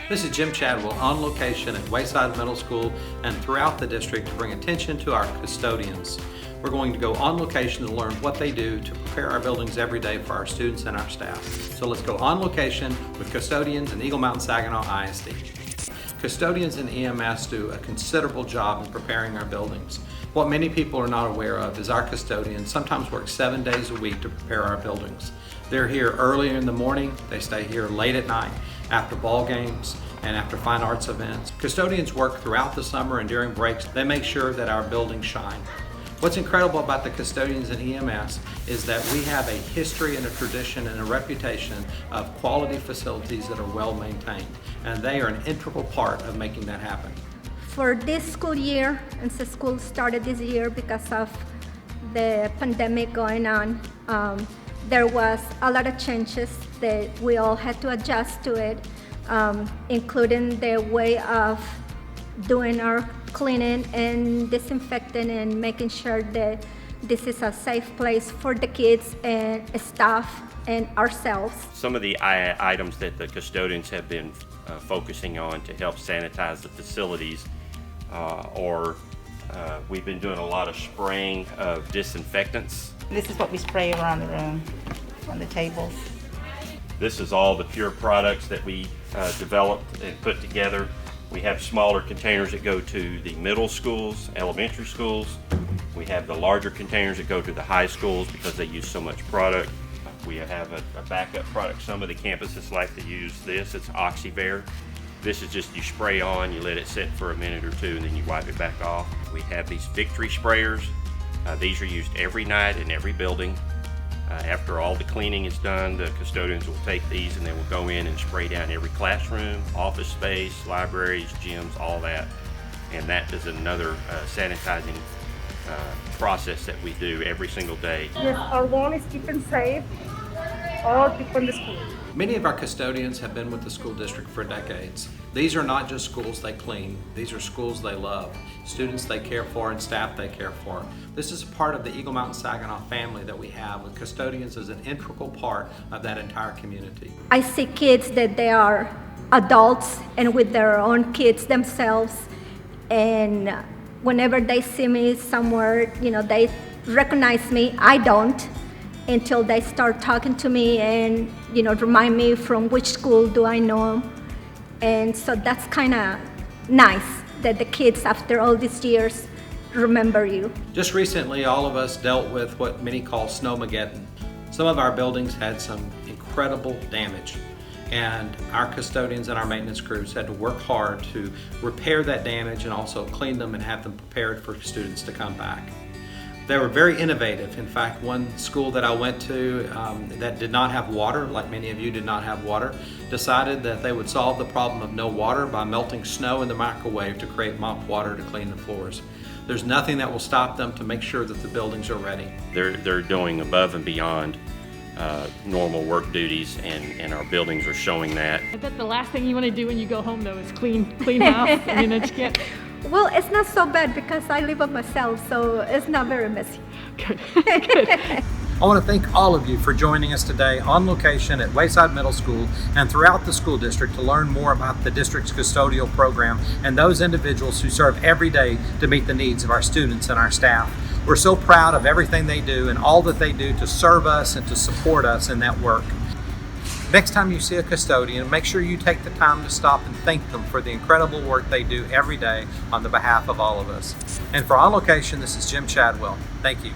This is Jim Chadwell on location at Wayside Middle School and throughout the district to bring attention to our custodians. We're going to go on location to learn what they do to prepare our buildings every day for our students and our staff. So let's go on location with custodians in Eagle Mountain Saginaw ISD. Custodians in EMS do a considerable job in preparing our buildings. What many people are not aware of is our custodians sometimes work 7 days a week to prepare our buildings. They're here early in the morning, they stay here late at night, after ball games and after fine arts events. Custodians work throughout the summer and during breaks. They make sure that our buildings shine. What's incredible about the custodians in EMS is that we have a history and a tradition and a reputation of quality facilities that are well maintained, and they are an integral part of making that happen. For this school year, and the school started this year because of the pandemic going on, there was a lot of changes that we all had to adjust to it, including the way of doing our cleaning and disinfecting and making sure that this is a safe place for the kids and staff and ourselves. Some of the items that the custodians have been focusing on to help sanitize the facilities we've been doing a lot of spraying of disinfectants. This is what we spray around the room, on the tables. This is all the pure products that we developed and put together. We have smaller containers that go to the middle schools, elementary schools. We have the larger containers that go to the high schools because they use so much product. We have a backup product. Some of the campuses like to use this. It's Oxyvare. This is just you spray on, you let it sit for a minute or two, and then you wipe it back off. We have these Victory sprayers. These are used every night in every building. After all the cleaning is done, the custodians will take these and they will go in and spray down every classroom, office space, libraries, gyms, all that. And that is another sanitizing process that we do every single day. Yes, our goal is keeping safe all people in the school. Many of our custodians have been with the school district for decades. These are not just schools they clean, these are schools they love, students they care for and staff they care for. This is a part of the Eagle Mountain Saginaw family that we have, with custodians as an integral part of that entire community. I see kids that they are adults and with their own kids themselves, and whenever they see me somewhere, they recognize me. I don't, until they start talking to me and remind me from which school do I know them. And so that's kind of nice that the kids after all these years remember you. Just recently, all of us dealt with what many call Snowmageddon. Some of our buildings had some incredible damage, and our custodians and our maintenance crews had to work hard to repair that damage and also clean them and have them prepared for students to come back. They were very innovative. In fact, one school that I went to that did not have water, like many of you did not have water, decided that they would solve the problem of no water by melting snow in the microwave to create mop water to clean the floors. There's nothing that will stop them to make sure that the buildings are ready. They're doing above and beyond normal work duties, and our buildings are showing that. I bet the last thing you want to do when you go home though is clean house. I mean, you can't. Well, it's not so bad because I live by myself, so it's not very messy. Good. Good. I want to thank all of you for joining us today on location at Wayside Middle School and throughout the school district to learn more about the district's custodial program and those individuals who serve every day to meet the needs of our students and our staff. We're so proud of everything they do and all that they do to serve us and to support us in that work. Next time you see a custodian, make sure you take the time to stop and thank them for the incredible work they do every day on the behalf of all of us. And for On Location, this is Jim Chadwell. Thank you.